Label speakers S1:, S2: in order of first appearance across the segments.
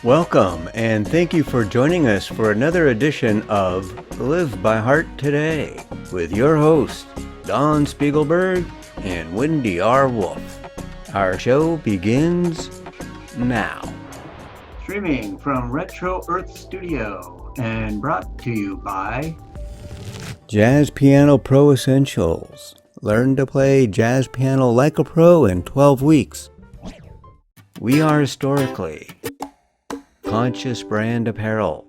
S1: Welcome, and thank you for joining us for another edition of Live by Heart Today with your hosts, Dawn Spiegelberg and Wendy R. Wolf. Our show begins now. Streaming from Retro Earth Studio and brought to you by Jazz Piano Pro Essentials. Learn to play jazz piano like a pro in 12 weeks. We Are Historically. Conscious Brand Apparel.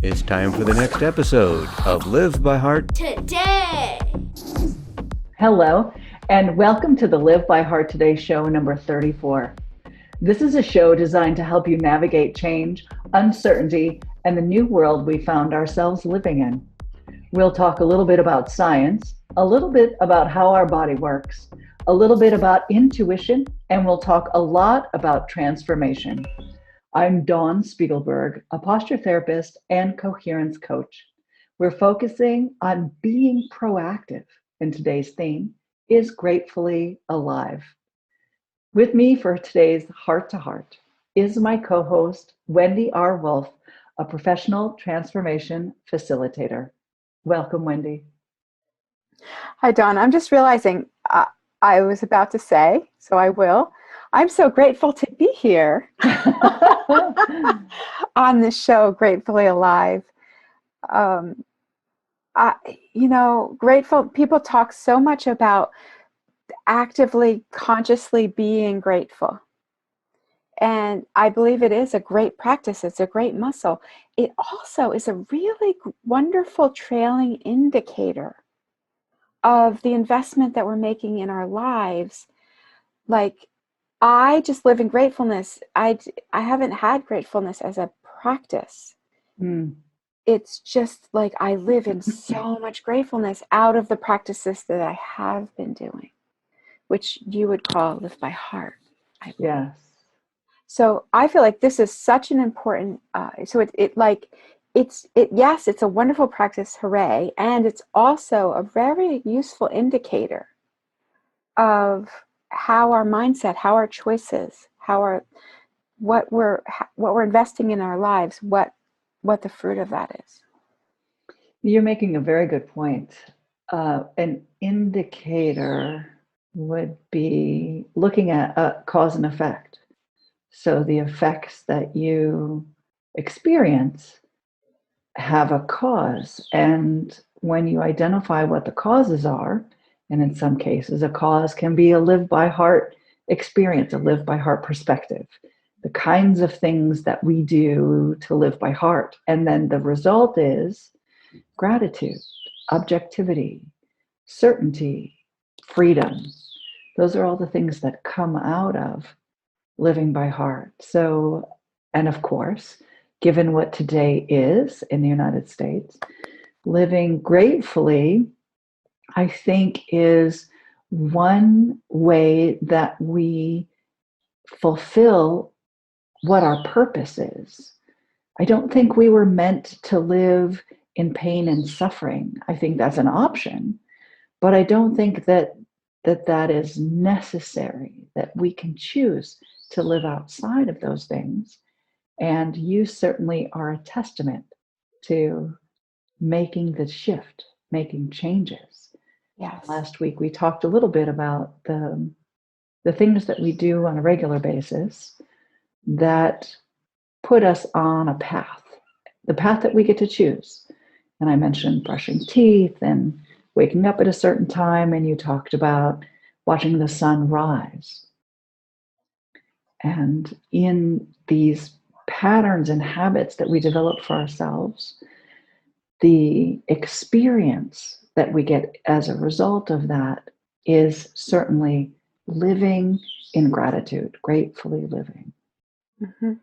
S1: It's time for the next episode of Live by Heart
S2: Today.
S3: Hello, and welcome to the Live by Heart Today show number 34. This is a show designed to help you navigate change, uncertainty, and the new world we found ourselves living in. We'll talk a little bit about science, a little bit about how our body works, a little bit about intuition, and we'll talk a lot about transformation. I'm Dawn Spiegelberg, a posture therapist and coherence coach. We're focusing on being proactive, and today's theme is gratefully alive. With me for today's Heart to Heart is my co-host, Wendy R. Wolf, a professional transformation facilitator. Welcome, Wendy.
S4: Hi, Dawn. I'm just realizing I was about to say, so I will. I'm so grateful to be here on this show, Gratefully Alive. Grateful people talk so much about actively, consciously being grateful. And I believe it is a great practice. It's a great muscle. It also is a really wonderful trailing indicator of the investment that we're making in our lives. Like, I just live in gratefulness. I haven't had gratefulness as a practice. It's just like I live in so much gratefulness out of the practices that I have been doing, which you would call live by heart.
S3: Yes.
S4: So I feel like this is such an important, yes, it's a wonderful practice, hooray. And it's also a very useful indicator of how our mindset, how our choices, what we're investing in our lives, what the fruit of that is.
S3: You're making a very good point. An indicator would be looking at cause and effect. So the effects that you experience have a cause. And when you identify what the causes are, and in some cases, a cause can be a live by heart experience, a live by heart perspective, the kinds of things that we do to live by heart. And then the result is gratitude, objectivity, certainty, freedom. Those are all the things that come out of living by heart. So, and of course, given what today is in the United States, living gratefully, I think, is one way that we fulfill what our purpose is. I don't think we were meant to live in pain and suffering. I think that's an option, but I don't think that is necessary, that we can choose to live outside of those things. And you certainly are a testament to making the shift, making changes.
S4: Yes.
S3: Last week, we talked a little bit about the things that we do on a regular basis that put us on a path, the path that we get to choose. And I mentioned brushing teeth and waking up at a certain time, and you talked about watching the sun rise. And in these patterns and habits that we develop for ourselves, the experience that we get as a result of that is certainly living in gratitude, gratefully living.
S4: Mm-hmm.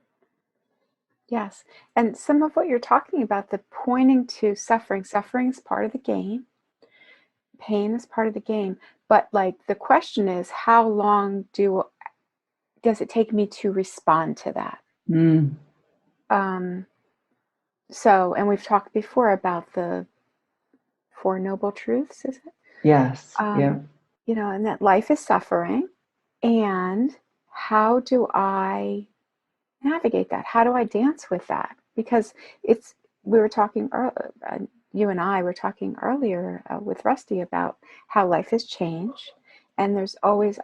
S4: Yes. And some of what you're talking about, the pointing to suffering is part of the game. Pain is part of the game. But like the question is, how long does it take me to respond to that? So, and we've talked before about the Four Noble Truths, is it?
S3: Yes. Yeah.
S4: And that life is suffering, and how do I navigate that? How do I dance with that? Because we were talking you and I were talking earlier with Rusty about how life has changed, and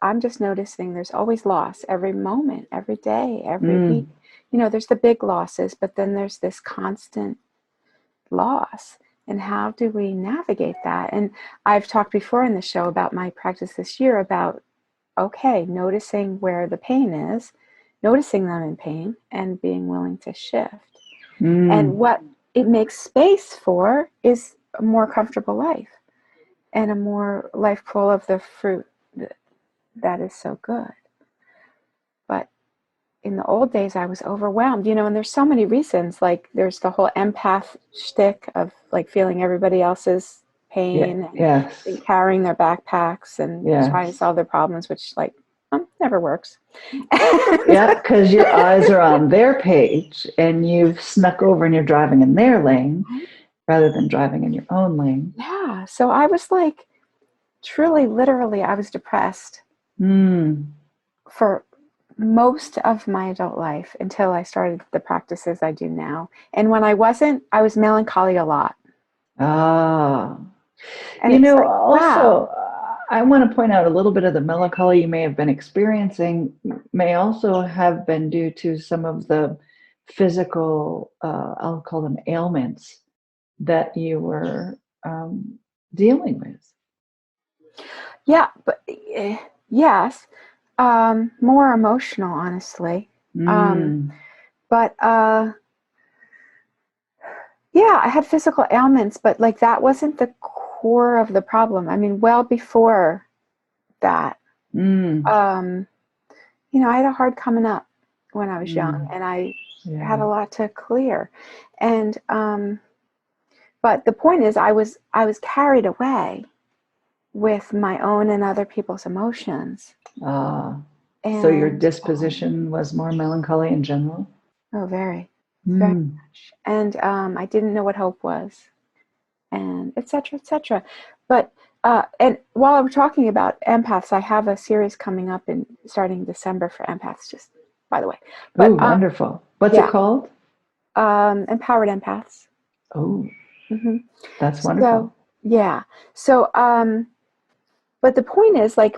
S4: I'm just noticing there's always loss every moment, every day, every week. There's the big losses, but then there's this constant loss. And how do we navigate that? And I've talked before in the show about my practice this year about, okay, noticing where the pain is, noticing them in pain, and being willing to shift. And what it makes space for is a more comfortable life and a more life full of the fruit that is so good. But in the old days, I was overwhelmed, and there's so many reasons. Like there's the whole empath shtick of like feeling everybody else's pain and carrying their backpacks and trying to solve their problems, which never works.
S3: Yeah, because your eyes are on their page and you've snuck over and you're driving in their lane rather than driving in your own lane.
S4: Yeah. So I was like, truly, literally, I was depressed for most of my adult life until I started the practices I do now. And when I wasn't, I was melancholy a lot.
S3: And also, I want to point out a little bit of the melancholy you may have been experiencing may also have been due to some of the physical, I'll call them ailments that you were dealing with.
S4: Yeah, but yes, more emotional, honestly. But yeah, I had physical ailments, but like that wasn't the core of the problem. I mean, well before that, I had a hard coming up when I was young, and I had a lot to clear. And but the point is, I was carried away with my own and other people's emotions.
S3: So your disposition was more melancholy in general?
S4: Oh, very much. And I didn't know what hope was, and et cetera, et cetera. But and while we're talking about empaths, I have a series coming up starting December for empaths, just by the way. But,
S3: wonderful. What's it called?
S4: Empowered Empaths.
S3: Oh, that's wonderful.
S4: So, but the point is, like,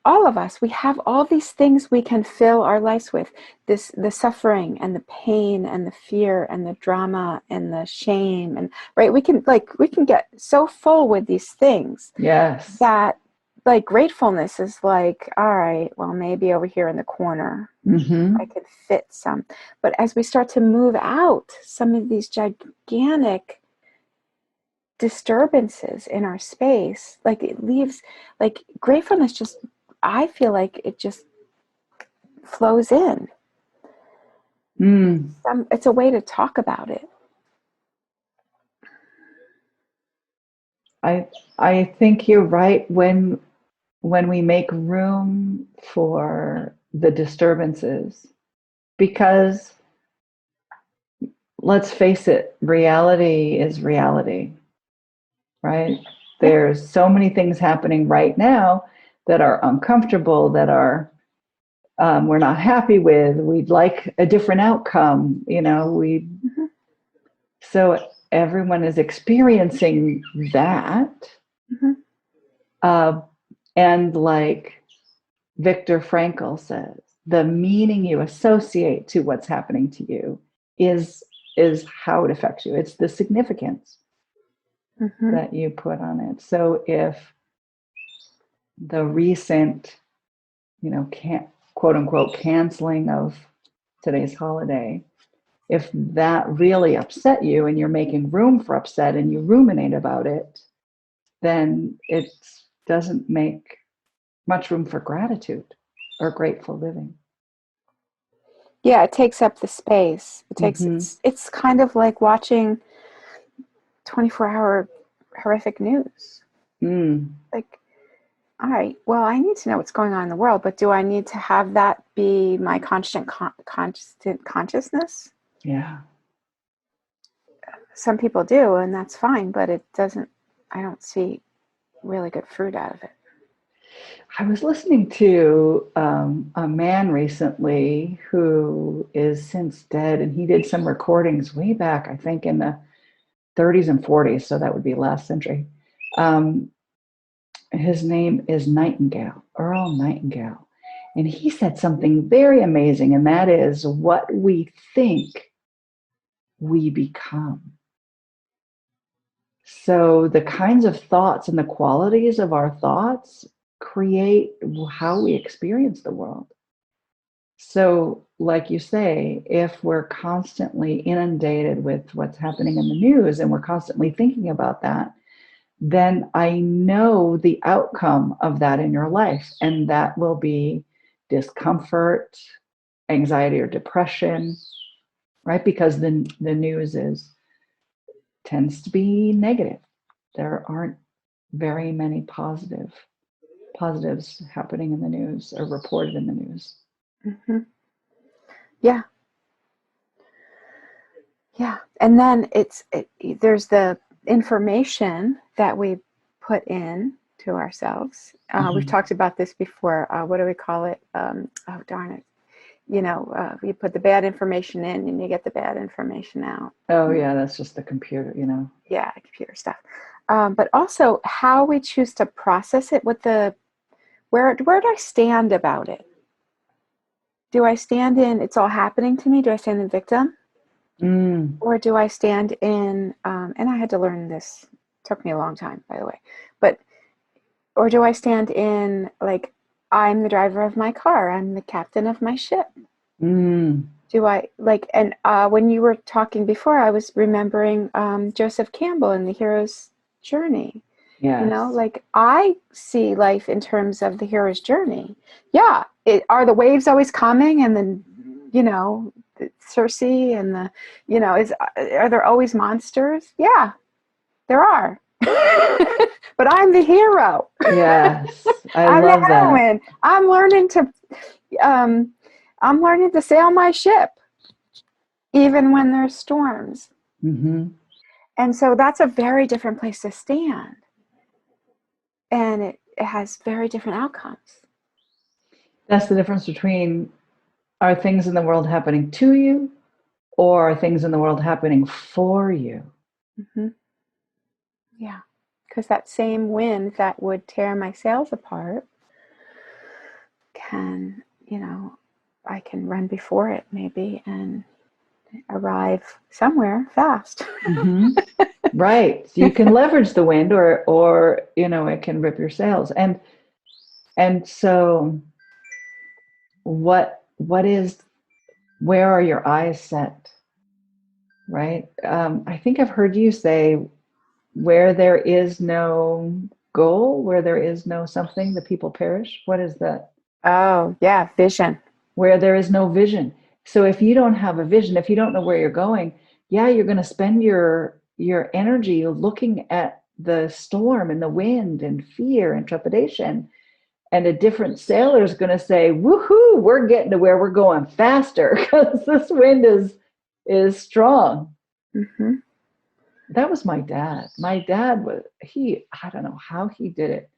S4: all of us have all these things we can fill our lives with. The suffering and the pain and the fear and the drama and the shame, and right, we can get so full with these things.
S3: Yes.
S4: That like gratefulness is like, all right, well, maybe over here in the corner, I could fit some. But as we start to move out some of these gigantic disturbances in our space, like it leaves, like gratefulness I feel like it just flows in. It's a way to talk about it.
S3: I think you're right. When we make room for the disturbances, because let's face it, reality is reality, right? There's so many things happening right now that are uncomfortable, that are we're not happy with. We'd like a different outcome, so everyone is experiencing that. And like Viktor Frankl says, the meaning you associate to what's happening to you is how it affects you. It's the significance that you put on it. So if the recent, quote unquote, canceling of today's holiday, if that really upset you and you're making room for upset and you ruminate about it, then it doesn't make much room for gratitude or grateful living.
S4: Yeah, it takes up the space. It's kind of like watching 24-hour horrific news. Like, all right, well, I need to know what's going on in the world, but do I need to have that be my constant consciousness?
S3: Yeah.
S4: Some people do, and that's fine, but I don't see really good fruit out of it.
S3: I was listening to a man recently who is since dead, and he did some recordings way back, I think in the 30s and 40s, so that would be last century. His name is Nightingale, Earl Nightingale. And he said something very amazing, and that is what we think we become. So the kinds of thoughts and the qualities of our thoughts create how we experience the world. So, like you say, if we're constantly inundated with what's happening in the news and we're constantly thinking about that, then I know the outcome of that in your life. And that will be discomfort, anxiety or depression, right? Because the news tends to be negative. There aren't very many positives happening in the news or reported in the news.
S4: Mm-hmm. Yeah. Yeah. And then there's the information that we put in to ourselves. We've talked about this before. What do we call it? Oh, darn it. You put the bad information in and you get the bad information out.
S3: Oh, yeah. That's just the computer,
S4: Yeah, computer stuff. But also how we choose to process it where do I stand about it? Do I stand in, it's all happening to me? Do I stand in victim? Or do I stand in, and I had to learn this, it took me a long time, by the way, or do I stand in, like, I'm the driver of my car, I'm the captain of my ship? Do I, like, and when you were talking before, I was remembering Joseph Campbell in The Hero's Journey.
S3: Yes.
S4: Like, I see life in terms of the hero's journey. Yeah. Are the waves always coming? And then, the Circe and are there always monsters? Yeah, there are. But I'm the hero.
S3: Yes.
S4: I'm
S3: love
S4: the heroine.
S3: that.
S4: I'm learning to sail my ship, even when there's storms. And so that's a very different place to stand. And it has very different outcomes.
S3: That's the difference between, are things in the world happening to you, or are things in the world happening for you?
S4: Yeah, because that same wind that would tear my sails apart can, I can run before it maybe and arrive somewhere fast.
S3: Right. So you can leverage the wind, or it can rip your sails. And so where are your eyes set? Right. I think I've heard you say, where there is no goal, where there is no something, the people perish. What is that?
S4: Oh, yeah, vision.
S3: Where there is no vision. So if you don't have a vision, if you don't know where you're going, yeah, you're going to spend your energy looking at the storm and the wind and fear and trepidation. And a different sailor is going to say, woohoo, we're getting to where we're going faster because this wind is strong. That was my dad. My dad I don't know how he did it,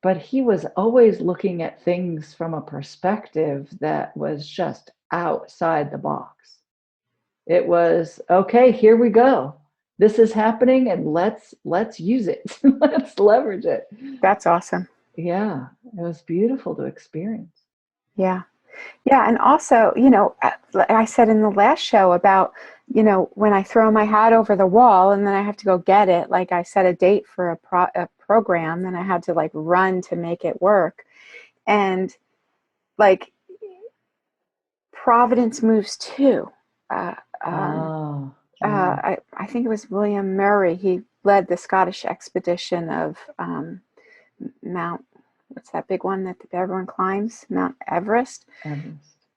S3: but he was always looking at things from a perspective that was just outside the box. It was, okay, here we go. This is happening, and let's use it. Let's leverage it.
S4: That's awesome.
S3: Yeah, it was beautiful to experience.
S4: Yeah. Yeah. And also, I said in the last show about, when I throw my hat over the wall and then I have to go get it, like I set a date for a program and I had to like run to make it work. And like Providence moves too. I think it was William Murray. He led the Scottish expedition of Mount, what's that big one that everyone climbs? Mount Everest.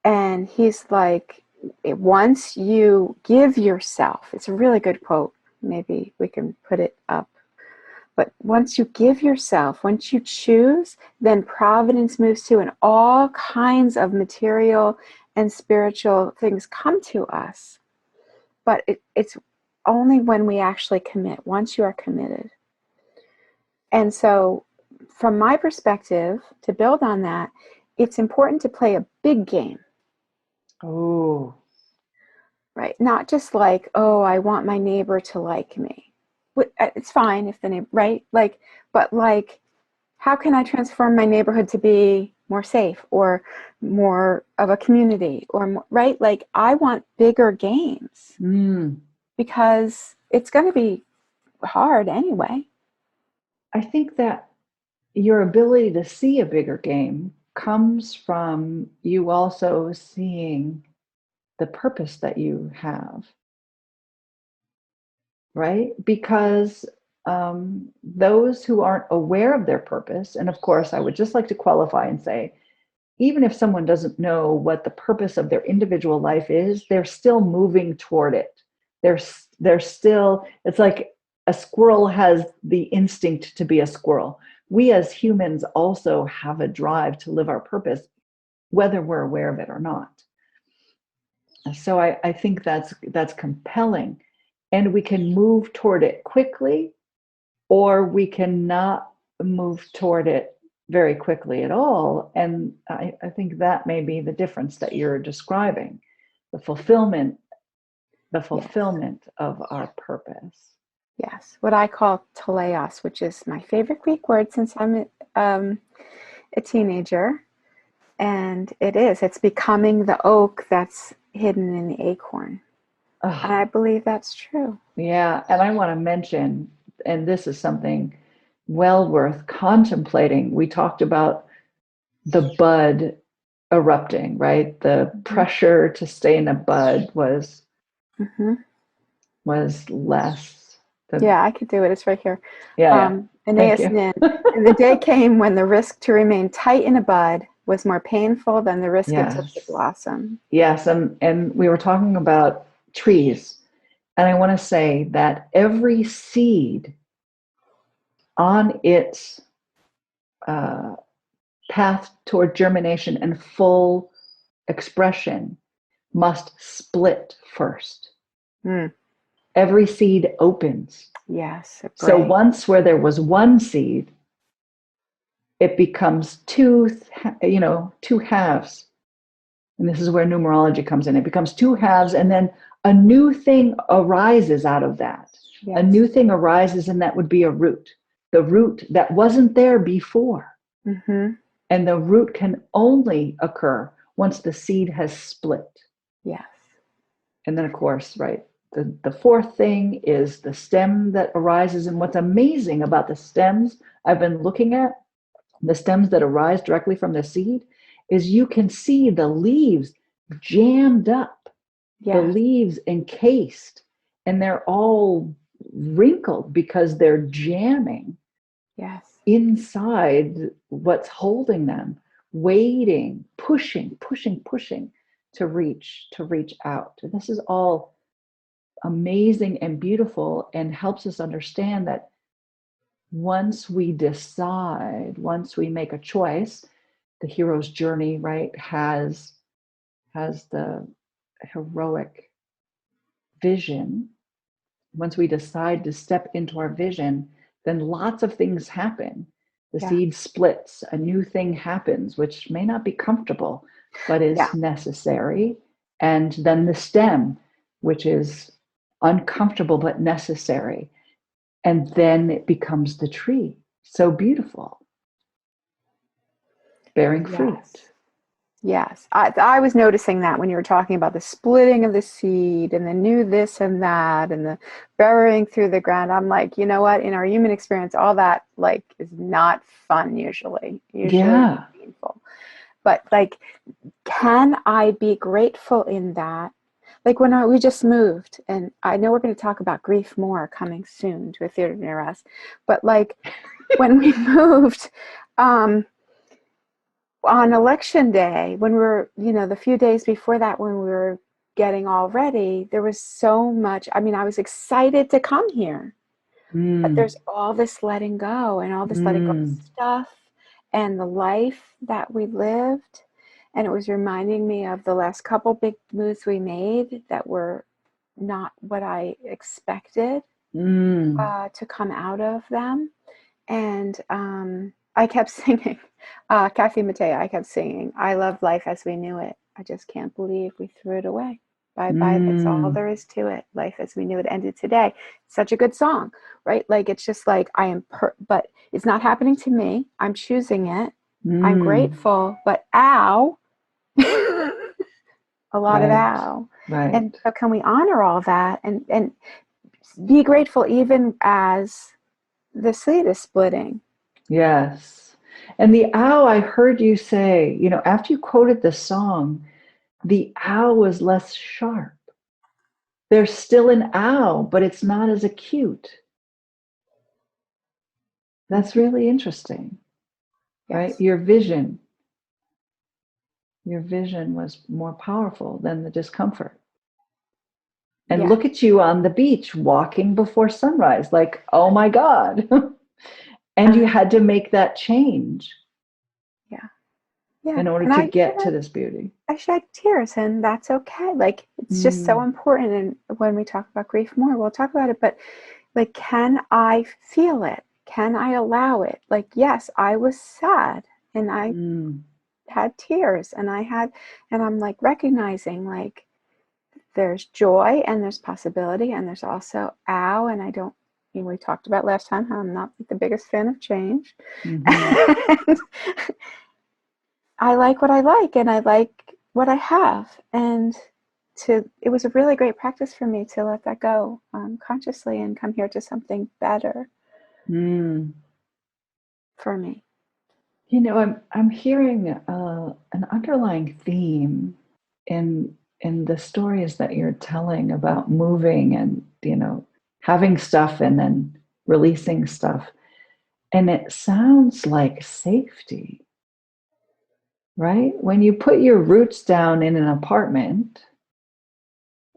S4: And he's like, once you give yourself, it's a really good quote. Maybe we can put it up. But once you give yourself, once you choose, then providence moves too, and all kinds of material and spiritual things come to us. But it's only when we actually commit, once you are committed. And so from my perspective, to build on that, it's important to play a big game.
S3: Oh,
S4: Right? Not just like, oh, I want my neighbor to like me. It's fine if the neighbor, right? Like, but like, how can I transform my neighborhood to be more safe or more of a community or more, right? Like, I want bigger games because it's going to be hard anyway.
S3: I think that your ability to see a bigger game comes from you also seeing the purpose that you have, right? Because those who aren't aware of their purpose, and of course, I would just like to qualify and say, even if someone doesn't know what the purpose of their individual life is, they're still moving toward it. They're still, it's like a squirrel has the instinct to be a squirrel. We as humans also have a drive to live our purpose, whether we're aware of it or not. So I think that's compelling. And we can move toward it quickly, or we cannot move toward it very quickly at all. And I think that may be the difference that you're describing, the fulfillment of our purpose.
S4: Yes, what I call teleos, which is my favorite Greek word since I'm a teenager. And it's becoming the oak that's hidden in the acorn.
S3: Oh,
S4: And I believe that's true.
S3: yeah. And I want to mention, and this is something well worth contemplating. We talked about the bud erupting, right? The pressure to stay in a bud was less.
S4: Yeah, I could do it. It's right here.
S3: Yeah. Thank you.
S4: Nin. And the day came when the risk to remain tight in a bud was more painful than the risk it took to blossom.
S3: Yes, and we were talking about trees. And I want to say that every seed on its path toward germination and full expression must split first. Every seed opens.
S4: Yes.
S3: So once where there was one seed, it becomes two halves. And this is where numerology comes in. It becomes two halves, and then a new thing arises out of that. Yes. A new thing arises, and that would be a root. The root that wasn't there before. And the root can only occur once the seed has split.
S4: Yes.
S3: And then, of course, right, the fourth thing is the stem that arises. And what's amazing about the stems I've been looking at, the stems that arise directly from the seed, is you can see the leaves jammed up, the leaves encased, and they're all wrinkled because they're jamming inside what's holding them, waiting, pushing to reach out. And this is all amazing and beautiful, and helps us understand that once we decide, once we make a choice, the hero's journey, right, has the heroic vision. Once we decide to step into our vision, then lots of things happen. The seed splits, a new thing happens, which may not be comfortable, but is necessary. And then the stem, which is uncomfortable but necessary. And then it becomes the tree. So beautiful. Bearing fruit.
S4: Yes. I was noticing that when you were talking about the splitting of the seed and the new this and that and the burying through the ground. I'm like, you know what? In our human experience, all that like is not fun usually. Painful. But like, can I be grateful in that? Like when we just moved, and I know we're going to talk about grief more coming soon to a theater near us, but like when we moved, on election day, when we were, the few days before that, when we were getting all ready, there was so much. I mean, I was excited to come here, but there's all this letting go and all this letting go of stuff and the life that we lived. And it was reminding me of the last couple big moves we made that were not what I expected to come out of them. And I kept singing. Kathy Mattea, I kept singing, I love life as we knew it. I just can't believe we threw it away. Bye bye, that's all there is to it. Life as we knew it ended today. Such a good song, right? Like, it's just like, but it's not happening to me. I'm choosing it. I'm grateful, but ow. A lot of ow.
S3: Right.
S4: And so can we honor all that and be grateful even as the seed is splitting?
S3: Yes. And the ow, I heard you say, you know, after you quoted the song, the ow was less sharp. There's still an ow, but it's not as acute. That's really interesting, right?
S4: Yes.
S3: Your vision was more powerful than the discomfort. And
S4: Yeah.
S3: look at you on the beach walking before sunrise, like, oh my God. And you had to make that change
S4: Yeah.
S3: in order
S4: And
S3: to get to this beauty.
S4: I shed tears, and that's okay. Like, it's just so important. And when we talk about grief more, we'll talk about it. But like, can I feel it? Can I allow it? Like, yes, I was sad and I had tears and I'm like recognizing, like, there's joy and there's possibility and there's also ow. And I don't, you know, we talked about last time how I'm not the biggest fan of change. And I like what I like and I like what I have. And it was a really great practice for me to let that go consciously and come here to something better for me.
S3: You know, I'm hearing an underlying theme in the stories that you're telling about moving and, you know, having stuff and then releasing stuff. And it sounds like safety, right? When you put your roots down in an apartment,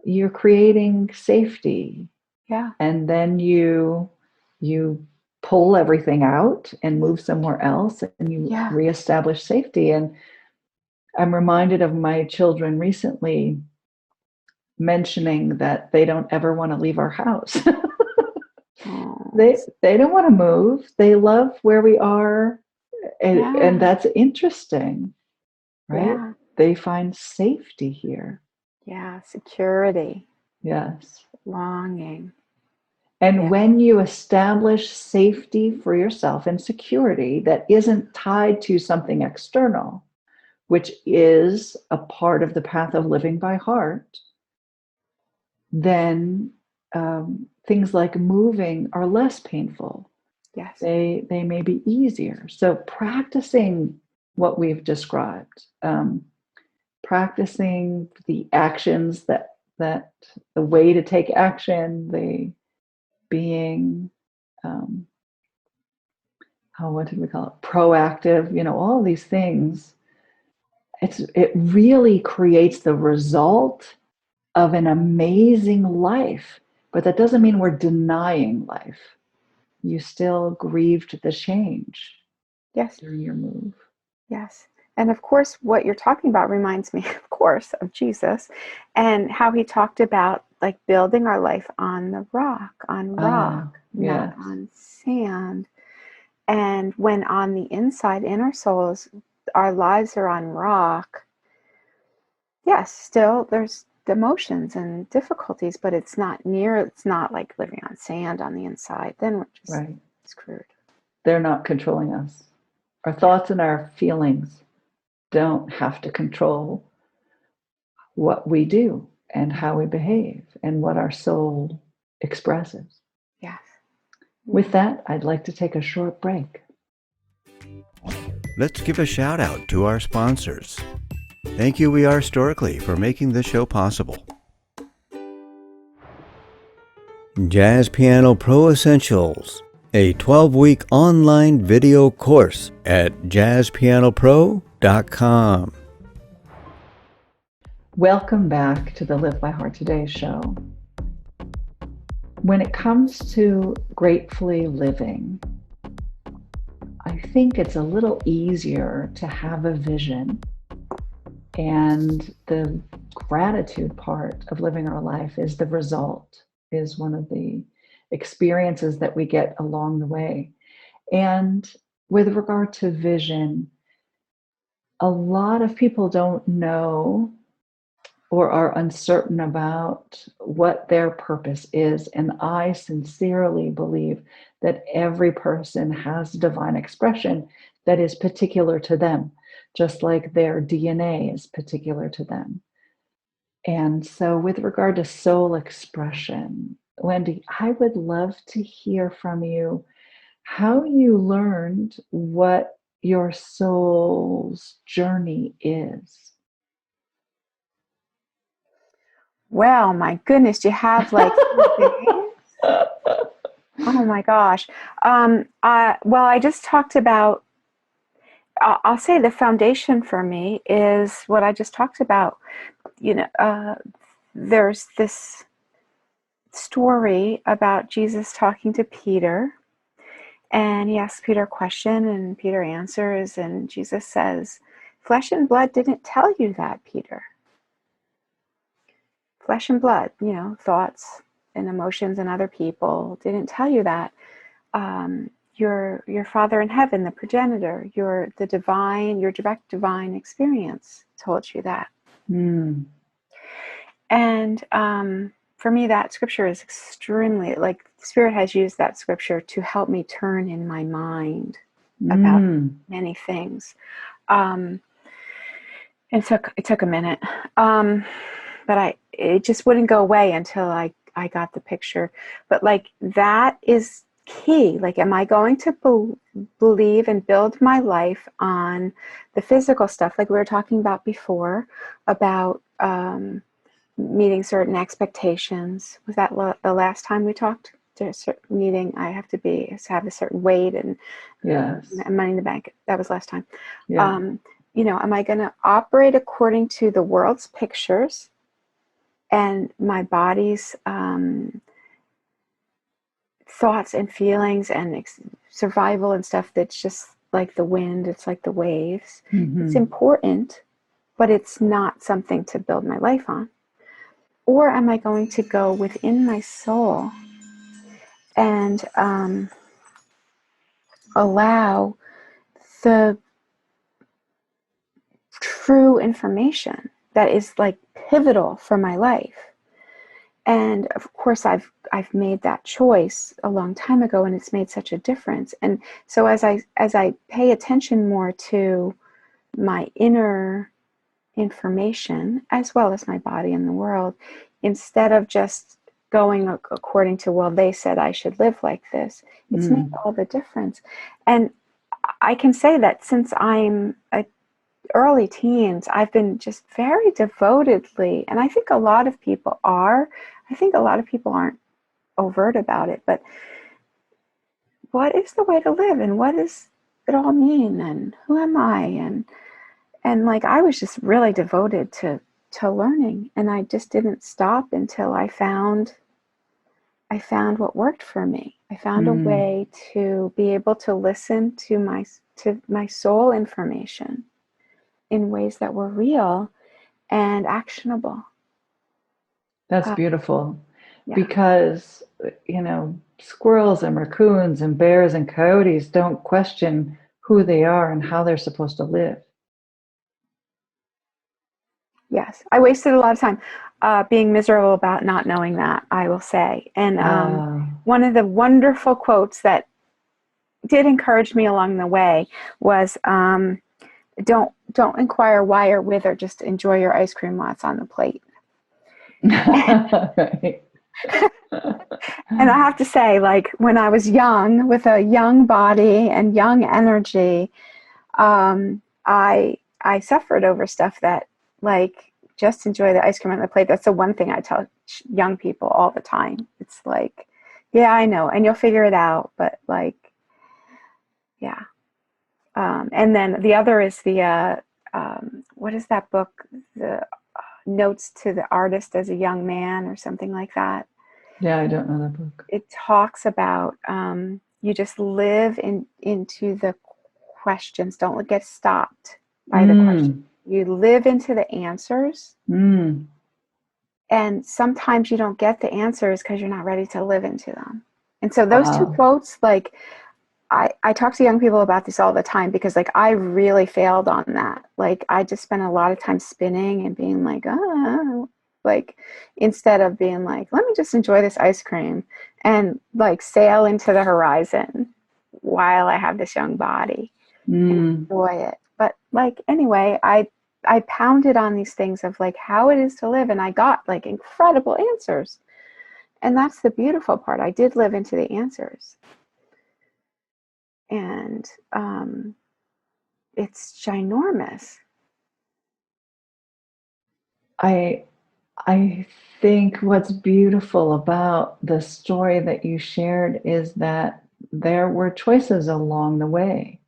S3: you're creating safety.
S4: Yeah.
S3: And then you pull everything out and move somewhere else and you reestablish safety. And I'm reminded of my children recently mentioning that they don't ever want to leave our house. They don't want to move. They love where we are. And that's interesting, right?
S4: Yeah.
S3: They find safety here.
S4: Yeah. Security.
S3: Yes.
S4: Longing.
S3: And when you establish safety for yourself and security that isn't tied to something external, which is a part of the path of living by heart, then things like moving are less painful.
S4: Yes.
S3: They may be easier. So practicing what we've described, practicing the actions that the way to take action, the being, what did we call it? Proactive, you know, all these things. It really creates the result of an amazing life, but that doesn't mean we're denying life. You still grieved the change during your move.
S4: Yes. And of course, what you're talking about reminds me, of course, of Jesus and how he talked about like building our life on the rock, not on sand. And when on the inside, in our souls, our lives are on rock, yes, still there's emotions and difficulties, but it's not like living on sand on the inside. Then we're just screwed.
S3: They're not controlling us. Our thoughts and our feelings don't have to control what we do and how we behave and what our soul expresses.
S4: Yes.
S3: With that, I'd like to take a short break.
S1: Let's give a shout out to our sponsors. Thank you, We Are Historically, for making this show possible. Jazz Piano Pro Essentials, a 12-week online video course at jazzpianopro.com.
S3: Welcome back to the Live by Heart Today show. When it comes to gratefully living, I think it's a little easier to have a vision, and the gratitude part of living our life is the result, is one of the experiences that we get along the way. And with regard to vision, a lot of people don't know or are uncertain about what their purpose is. And I sincerely believe that every person has divine expression that is particular to them, just like their DNA is particular to them. And so, with regard to soul expression, Wendy, I would love to hear from you how you learned what your soul's journey is.
S4: Well, my goodness, do you have like 3 days? Oh my gosh. Well, I just talked about, I'll say the foundation for me is what I just talked about. There's this story about Jesus talking to Peter, and he asks Peter a question, and Peter answers, and Jesus says, "Flesh and blood didn't tell you that, Peter. Flesh and blood, thoughts and emotions and other people didn't tell you that. Your Father in heaven, the progenitor, your direct divine experience told you that."
S3: Mm.
S4: And for me, that scripture is extremely, like, Spirit has used that scripture to help me turn in my mind about many things. It took a minute, but it just wouldn't go away until I got the picture. But like, that is key. Like, am I going to believe and build my life on the physical stuff, like we were talking about before, about meeting certain expectations? Was that the last time we talked? Meeting, I have to have a certain weight and
S3: yes,
S4: money in the bank. That was last time.
S3: Yeah.
S4: Am I going to operate according to the world's pictures and my body's thoughts and feelings and survival and stuff that's just like the wind, it's like the waves.
S3: Mm-hmm.
S4: It's important, but it's not something to build my life on. Or am I going to go within my soul and allow the true information that is like pivotal for my life? And of course, I've made that choice a long time ago, and it's made such a difference. And so as I pay attention more to my inner information as well as my body and the world, instead of just going according to, well, they said I should live like this, it's made all the difference. And I can say that since I'm early teens, I've been just very devotedly, and I think a lot of people are. I think a lot of people aren't overt about it, but what is the way to live, and what does it all mean, and who am I? And like, I was just really devoted to learning, and I just didn't stop until I found what worked for me. I found a way to be able to listen to my soul information in ways that were real and actionable.
S3: That's beautiful.
S4: Yeah.
S3: Because, squirrels and raccoons and bears and coyotes don't question who they are and how they're supposed to live.
S4: Yes. I wasted a lot of time being miserable about not knowing that, I will say. And one of the wonderful quotes that did encourage me along the way was, don't inquire why or whither, just enjoy your ice cream while it's on the plate.
S3: Right.
S4: And I have to say, like, when I was young, with a young body and young energy, I suffered over stuff that, like, just enjoy the ice cream on the plate. That's the one thing I tell young people all the time. It's like, yeah, I know, and you'll figure it out, but like, yeah. And then the other is the, what is that book? The Notes to the Artist as a Young Man, or something like that.
S3: Yeah, I don't know that book.
S4: It talks about you just live into the questions. Don't get stopped by the questions. You live into the answers. And sometimes you don't get the answers because you're not ready to live into them. And so those two quotes, like, I talk to young people about this all the time because like I really failed on that. Like I just spent a lot of time spinning and being like, like instead of being like, let me just enjoy this ice cream and like sail into the horizon while I have this young body and enjoy it. But like anyway, I pounded on these things of like how it is to live, and I got like incredible answers. And that's the beautiful part. I did live into the answers. And it's ginormous.
S3: I think what's beautiful about the story that you shared is that there were choices along the way.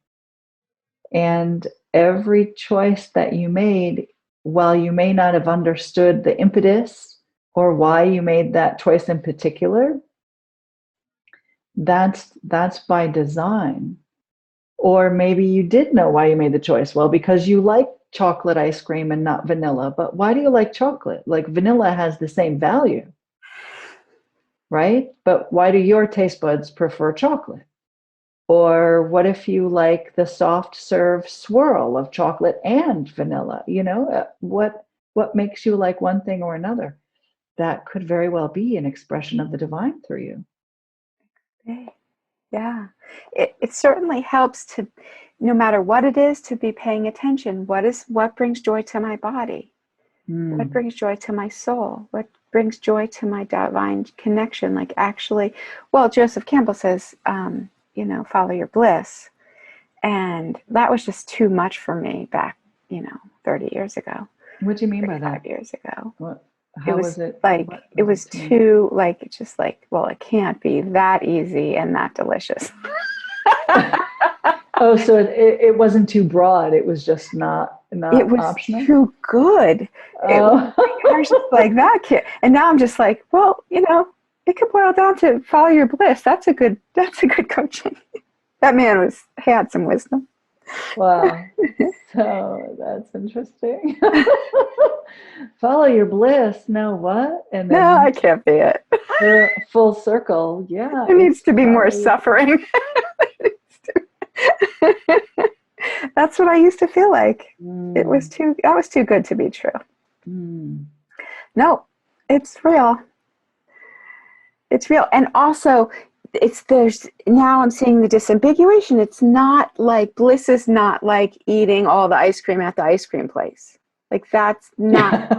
S3: And every choice that you made, while you may not have understood the impetus or why you made that choice in particular, that's by design. Or maybe you did know why you made the choice. Well, because you like chocolate ice cream and not vanilla. But why do you like chocolate? Like vanilla has the same value, right? But why do your taste buds prefer chocolate? Or what if you like the soft serve swirl of chocolate and vanilla? You know, what makes you like one thing or another? That could very well be an expression of the divine through you.
S4: Yeah. It certainly helps to, no matter what it is, to be paying attention. What brings joy to my body? What brings joy to my soul? What brings joy to my divine connection? Like actually, well, Joseph Campbell says, follow your bliss. And that was just too much for me back, 30 years ago.
S3: What do you mean by that?
S4: 5 years ago.
S3: How was it?
S4: Like, it was too, like, just like, well, it can't be that easy and that delicious.
S3: Oh, so it wasn't too broad. It was just not
S4: It was
S3: optional?
S4: too good. I was just like, that kid. And now I'm just like, well, it could boil down to follow your bliss. That's a good coaching. That man had some wisdom.
S3: Wow. So that's interesting. Follow your bliss. No, what? And then
S4: No, I can't be it.
S3: full circle. Yeah.
S4: There needs to be more suffering. That's what I used to feel like. That was too good to be true. No, it's real. It's real. And also now I'm seeing the disambiguation. It's not like bliss is not like eating all the ice cream at the ice cream place. Like that's not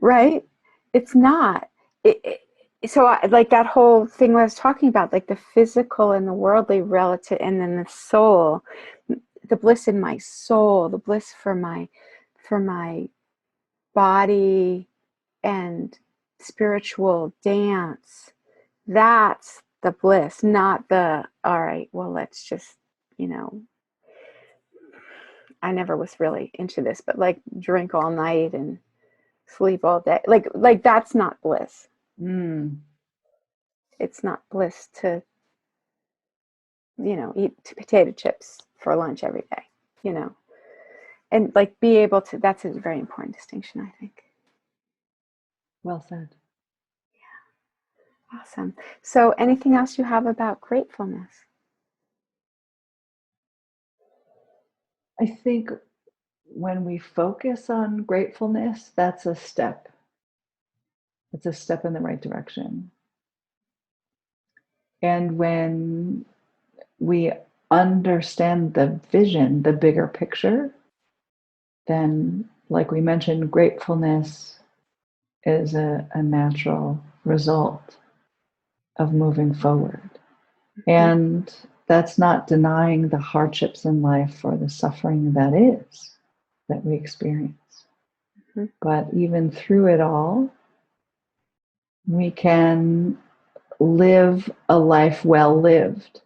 S4: right. It's not. Like that whole thing I was talking about, like the physical and the worldly relative, and then the soul, the bliss in my soul, the bliss for my body and spiritual dance. That's the bliss, not the, all right, well, let's just, I never was really into this, but like drink all night and sleep all day. Like that's not bliss. It's not bliss to, eat potato chips for lunch every day, and like be able to, that's a very important distinction, I think.
S3: Well said.
S4: Yeah. Awesome. So anything else you have about gratefulness?
S3: I think when we focus on gratefulness, that's a step. It's a step in the right direction. And when we understand the vision, the bigger picture, then, like we mentioned, gratefulness is a natural result of moving forward. And that's not denying the hardships in life or the suffering that we experience. But even through it all, we can live a life well lived.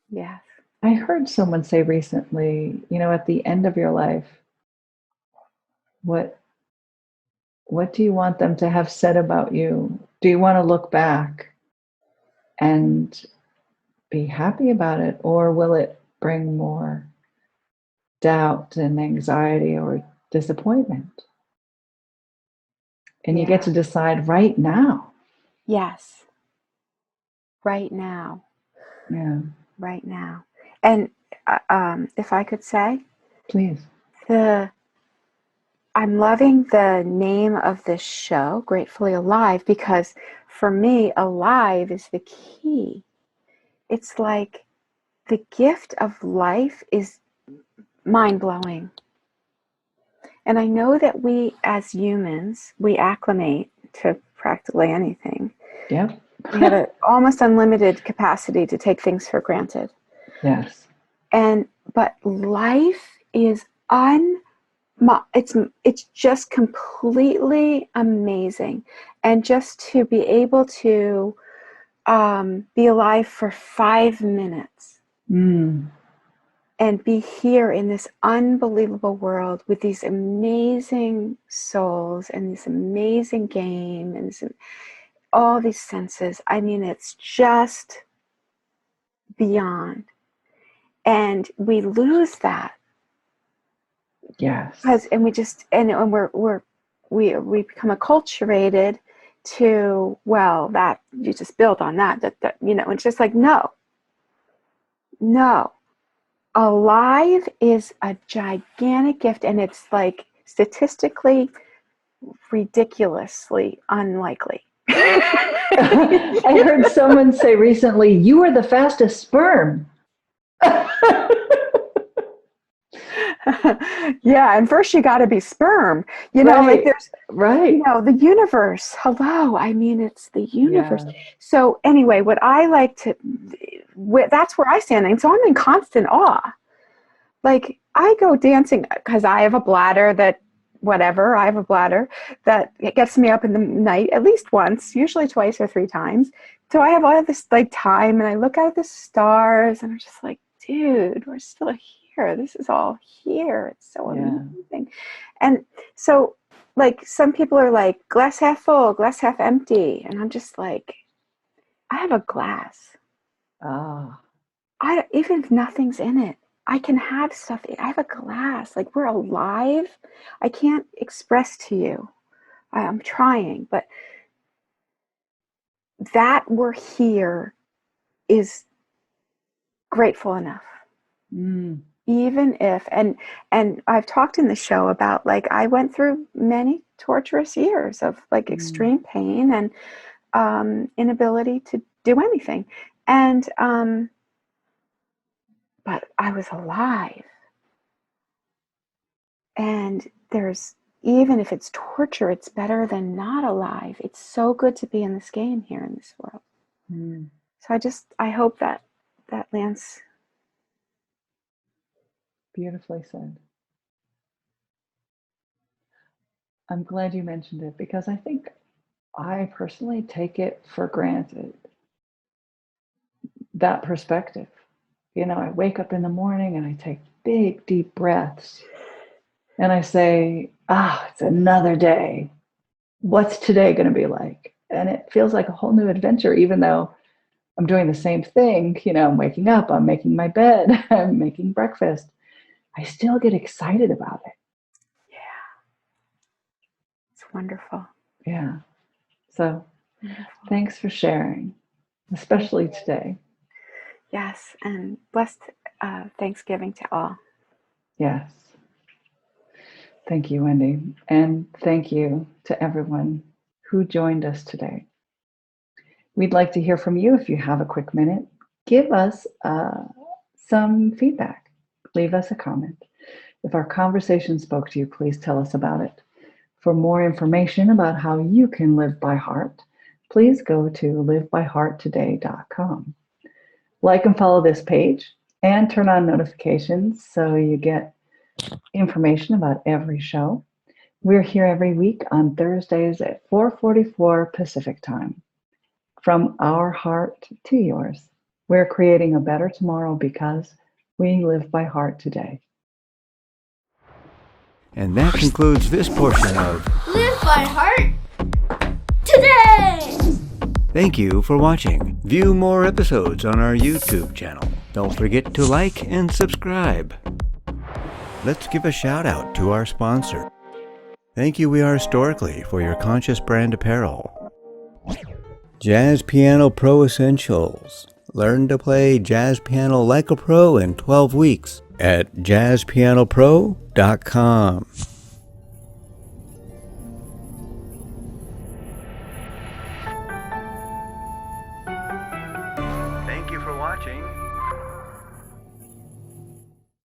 S4: Yes.
S3: I heard someone say recently, at the end of your life, what do you want them to have said about you? Do you want to look back and be happy about it, or will it bring more doubt and anxiety or disappointment? And you get to decide right now.
S4: Yes. Right now.
S3: Yeah.
S4: right now. And if I could say,
S3: Please.
S4: I'm loving the name of this show, Gratefully Alive, because for me, alive is the key. It's like the gift of life is mind-blowing. And I know that we as humans, we acclimate to practically anything.
S3: Yep.
S4: We have an almost unlimited capacity to take things for granted.
S3: Yes.
S4: But life is it's just completely amazing. And just to be able to be alive for 5 minutes and be here in this unbelievable world with these amazing souls and this amazing game and all these senses. I mean, it's just beyond. And we lose that.
S3: Yes.
S4: And we just, and we become acculturated to, well, that you just build on that, it's just like, no. Alive is a gigantic gift, and it's like statistically ridiculously unlikely.
S3: I heard someone say recently, you are the fastest sperm.
S4: Yeah, and first you got to be sperm, like there's the universe. Hello, I mean, it's the universe. Yeah. So anyway, what I like to, that's where I stand, and so I'm in constant awe. Like, I go dancing because I have a bladder that gets me up in the night at least once, usually twice or 3 times. So I have all this like time, and I look out at the stars, and I'm just like, dude, we're still here. This is all here. It's so amazing. And so, like, some people are like, glass half full, glass half empty. And I'm just like, I have a glass. Even if nothing's in it, I can have stuff. I have a glass. Like, we're alive. I can't express to you. I'm trying, but that we're here is grateful enough. Even if, and I've talked in the show about, like, I went through many torturous years of like extreme pain and inability to do anything. And, but I was alive. And even if it's torture, it's better than not alive. It's so good to be in this game here in this world. So I hope that lands.
S3: Beautifully said. I'm glad you mentioned it, because I think I personally take it for granted, that perspective. I wake up in the morning and I take big, deep breaths and I say, it's another day. What's today going to be like? And it feels like a whole new adventure, even though I'm doing the same thing. I'm waking up, I'm making my bed, I'm making breakfast. I still get excited about it.
S4: Yeah. It's wonderful.
S3: Yeah. So thanks for sharing, especially today.
S4: Yes. And blessed Thanksgiving to all.
S3: Yes. Thank you, Wendy. And thank you to everyone who joined us today. We'd like to hear from you if you have a quick minute. Give us some feedback. Leave us a comment. If our conversation spoke to you, please tell us about it. For more information about how you can live by heart, please go to livebyhearttoday.com. Like and follow this page and turn on notifications so you get information about every show. We're here every week on Thursdays at 4:44 Pacific time. From our heart to yours, we're creating a better tomorrow because we live by heart today.
S1: And that concludes this portion of
S2: Live by Heart Today!
S1: Thank you for watching. View more episodes on our YouTube channel. Don't forget to like and subscribe. Let's give a shout out to our sponsor. Thank you, We Are Historically, for your conscious brand apparel. Jazz Piano Pro Essentials. Learn to play jazz piano like a pro in 12 weeks at jazzpianopro.com. Thank you for watching.